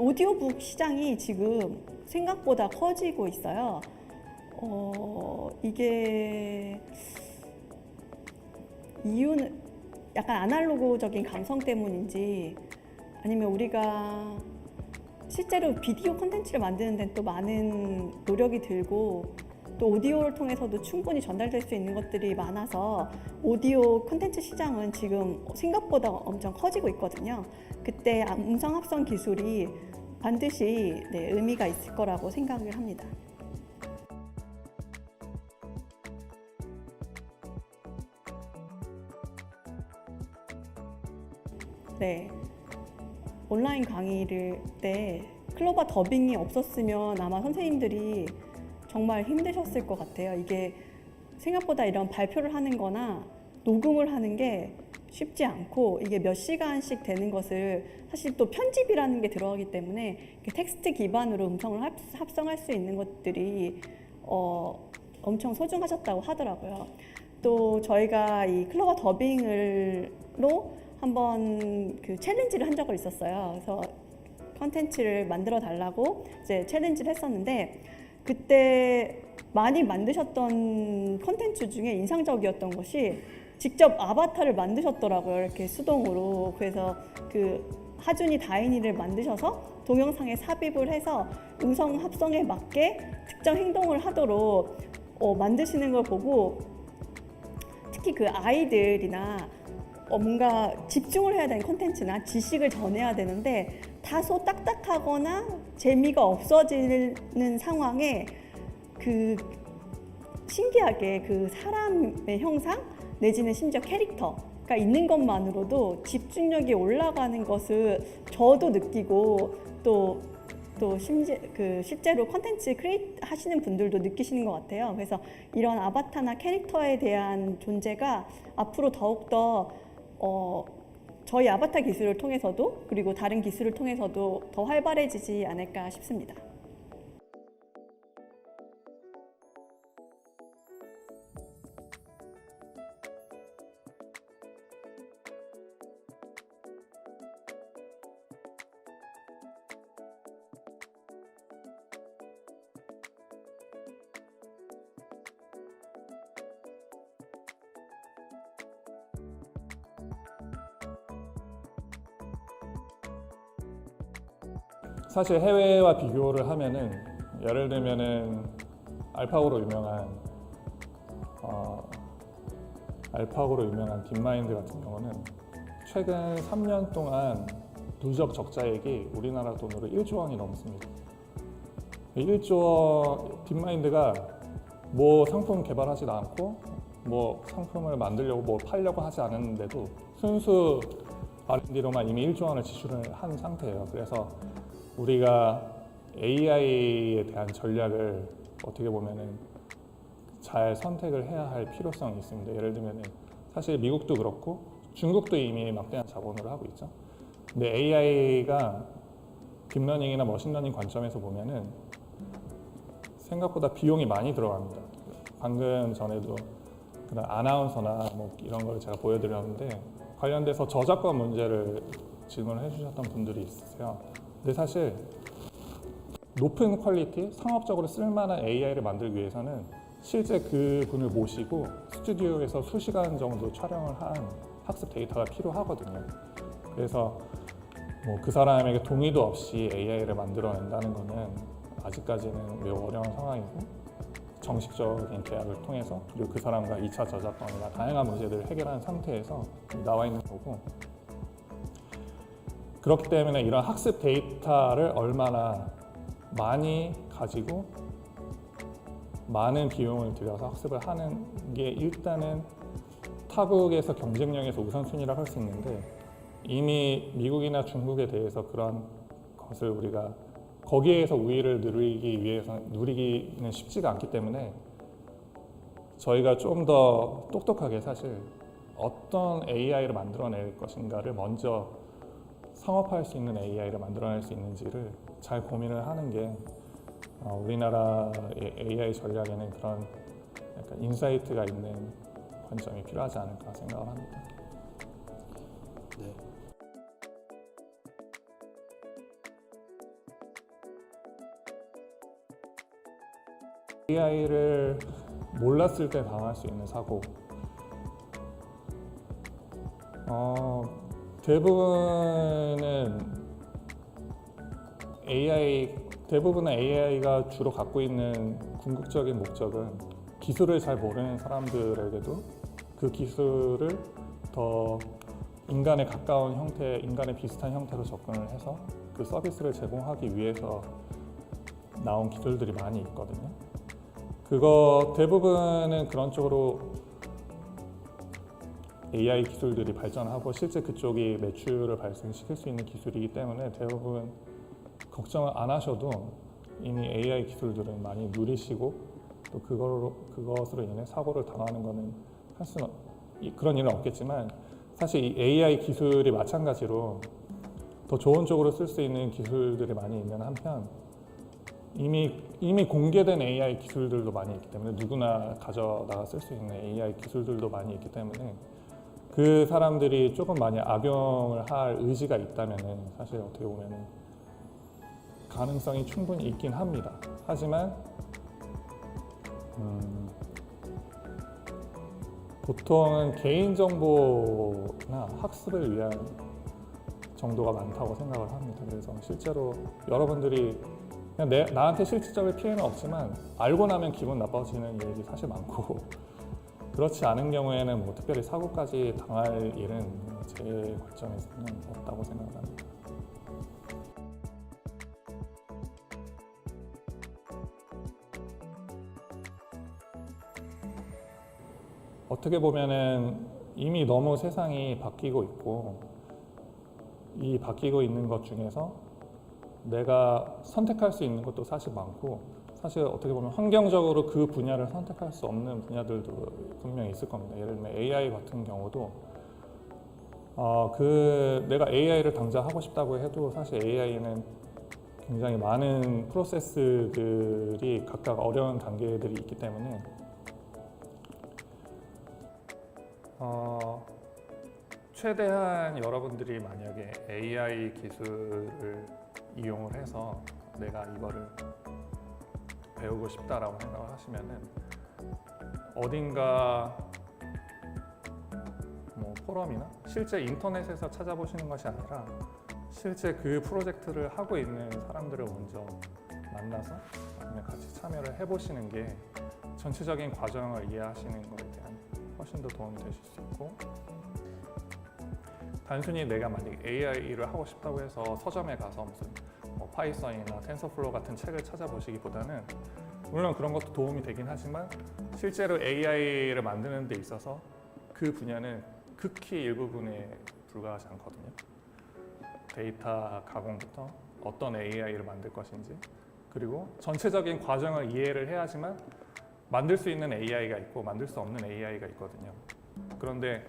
오디오북 시장이 지금 생각보다 커지고 있어요. 이게 이유는 약간 아날로그적인 감성 때문인지 아니면 우리가 실제로 비디오 콘텐츠를 만드는 데는 또 많은 노력이 들고 또 오디오를 통해서도 충분히 전달될 수 있는 것들이 많아서 오디오 콘텐츠 시장은 지금 생각보다 엄청 커지고 있거든요. 그때 음성 합성 기술이 반드시 의미가 있을 거라고 생각을 합니다. 네, 온라인 강의를 때 클로바 더빙이 없었으면 아마 선생님들이 정말 힘드셨을 것 같아요. 이게 생각보다 이런 발표를 하는 거나 녹음을 하는 게 쉽지 않고 이게 몇 시간씩 되는 것을 사실 또 편집이라는 게 들어가기 때문에 텍스트 기반으로 음성을 합성할 수 있는 것들이 엄청 소중하셨다고 하더라고요. 또 저희가 이 클로바 더빙으로 한번 그 챌린지를 한 적이 있었어요. 그래서 컨텐츠를 만들어 달라고 이제 챌린지를 했었는데 그때 많이 만드셨던 컨텐츠 중에 인상적이었던 것이 직접 아바타를 만드셨더라고요. 이렇게 수동으로. 그래서 그 하준이 다인이를 만드셔서 동영상에 삽입을 해서 음성 합성에 맞게 특정 행동을 하도록 만드시는 걸 보고 특히 그 아이들이나 뭔가 집중을 해야 되는 콘텐츠나 지식을 전해야 되는데 다소 딱딱하거나 재미가 없어지는 상황에 그 신기하게 그 사람의 형상 내지는 심지어 캐릭터가 있는 것만으로도 집중력이 올라가는 것을 저도 느끼고 또 실제로 콘텐츠 크리에이트 하시는 분들도 느끼시는 것 같아요. 그래서 이런 아바타나 캐릭터에 대한 존재가 앞으로 더욱더 저희 아바타 기술을 통해서도 그리고 다른 기술을 통해서도 더 활발해지지 않을까 싶습니다. 사실 해외와 비교를 하면은 예를 들면은 알파고로 유명한 딥마인드 같은 경우는 최근 3년 동안 누적 적자액이 우리나라 돈으로 1조 원이 넘습니다. 1조 원 딥마인드가 뭐 상품 개발하지도 않고 뭐 상품을 만들려고 뭐 팔려고 하지 않았는데도 순수 R&D로만 이미 1조 원을 지출을 한 상태예요. 그래서 우리가 AI에 대한 전략을 어떻게 보면은 잘 선택을 해야 할 필요성이 있습니다. 예를 들면은 사실 미국도 그렇고 중국도 이미 막대한 자본을 하고 있죠. 근데 AI가 딥러닝이나 머신러닝 관점에서 보면은 생각보다 비용이 많이 들어갑니다. 방금 전에도 그런 아나운서나 뭐 이런 걸 제가 보여드렸는데 관련돼서 저작권 문제를 질문을 해주셨던 분들이 있으세요. 근데 사실 높은 퀄리티, 상업적으로 쓸만한 AI를 만들기 위해서는 실제 그 분을 모시고 스튜디오에서 수시간 정도 촬영을 한 학습 데이터가 필요하거든요. 그래서 뭐 그 사람에게 동의도 없이 AI를 만들어낸다는 거는 아직까지는 매우 어려운 상황이고 정식적인 계약을 통해서 그리고 그 사람과 2차 저작권이나 다양한 문제들을 해결하는 상태에서 나와 있는 거고 그렇기 때문에 이런 학습 데이터를 얼마나 많이 가지고 많은 비용을 들여서 학습을 하는 게 일단은 타국에서 경쟁력에서 우선순위라고 할 수 있는데 이미 미국이나 중국에 대해서 그런 것을 우리가 거기에서 우위를 누리기는 쉽지가 않기 때문에 저희가 좀 더 똑똑하게 사실 어떤 AI를 만들어낼 것인가를 먼저 상업화할 수 있는 AI를 만들어낼 수 있는지를 잘 고민을 하는 게 우리나라의 AI 전략에는 그런 약간 인사이트가 있는 관점이 필요하지 않을까 생각을 합니다. 네. AI를 몰랐을 때 당할 수 있는 사고. 대부분의 AI가 주로 갖고 있는 궁극적인 목적은 기술을 잘 모르는 사람들에게도 그 기술을 더 인간에 가까운 형태, 인간에 비슷한 형태로 접근을 해서 그 서비스를 제공하기 위해서 나온 기술들이 많이 있거든요. 그거 대부분은 그런 쪽으로 AI 기술들이 발전하고 실제 그쪽이 매출을 발생시킬 수 있는 기술이기 때문에 대부분 걱정을 안 하셔도 이미 AI 기술들은 많이 누리시고 또 그것으로 인해 사고를 당하는 거는 그런 일은 없겠지만 사실 이 AI 기술이 마찬가지로 더 좋은 쪽으로 쓸 수 있는 기술들이 많이 있는 한편 이미 공개된 AI 기술들도 많이 있기 때문에 누구나 가져다가 쓸 수 있는 AI 기술들도 많이 있기 때문에 그 사람들이 조금 많이 악용을 할 의지가 있다면 사실 어떻게 보면 가능성이 충분히 있긴 합니다. 하지만 보통은 개인정보나 학습을 위한 정도가 많다고 생각을 합니다. 그래서 실제로 여러분들이 그냥 나한테 실질적인 피해는 없지만 알고 나면 기분 나빠지는 일이 사실 많고 그렇지 않은 경우에는 뭐 특별히 사고까지 당할 일은 제 관점에서는 없다고 생각을 합니다. 어떻게 보면은 이미 너무 세상이 바뀌고 있고 이 바뀌고 있는 것 중에서 내가 선택할 수 있는 것도 사실 많고 사실 어떻게 보면 환경적으로 그 분야를 선택할 수 없는 분야들도 분명히 있을 겁니다. 예를 들면 AI 같은 경우도 내가 AI를 당장 하고 싶다고 해도 사실 AI는 굉장히 많은 프로세스들이 각각 어려운 단계들이 있기 때문에 최대한 여러분들이 만약에 AI 기술을 이용을 해서 내가 이거를 배우고 싶다라고 생각을 하시면은 어딘가 뭐 포럼이나 실제 인터넷에서 찾아보시는 것이 아니라 실제 그 프로젝트를 하고 있는 사람들을 먼저 만나서 아니면 같이 참여를 해보시는 게 전체적인 과정을 이해하시는 것에 대한 훨씬 더 도움이 되실 수 있고 단순히 내가 만약에 AI를 하고 싶다고 해서 서점에 가서 무슨 파이썬이나 텐서플로우 같은 책을 찾아보시기보다는 물론 그런 것도 도움이 되긴 하지만 실제로 AI를 만드는 데 있어서 그 분야는 극히 일부분에 불과하지 않거든요. 데이터 가공부터 어떤 AI를 만들 것인지 그리고 전체적인 과정을 이해를 해야지만 만들 수 있는 AI가 있고 만들 수 없는 AI가 있거든요. 그런데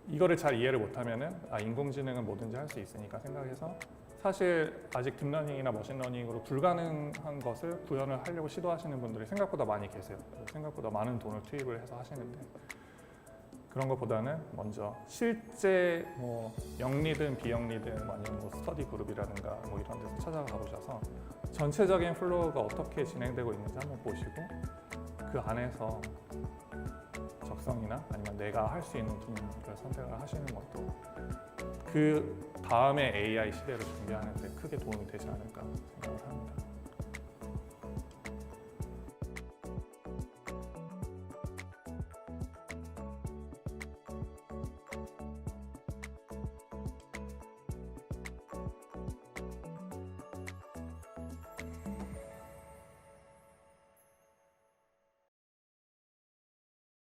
이거를 잘 이해를 못하면은 인공지능은 뭐든지 할 수 있으니까 생각해서 사실 아직 딥러닝이나 머신러닝으로 불가능한 것을 구현을 하려고 시도하시는 분들이 생각보다 많이 계세요. 생각보다 많은 돈을 투입을 해서 하시는데 그런 것보다는 먼저 실제 뭐 영리든 비영리든 아니면 뭐 스터디 그룹이라든가 뭐 이런 데서 찾아가 보셔서 전체적인 플로우가 어떻게 진행되고 있는지 한번 보시고 그 안에서 적성이나 아니면 내가 할 수 있는 분야를 선택을 하시는 것도 그 다음에 AI 시대를 준비하는 데 크게 도움이 되지 않을까 생각을 합니다.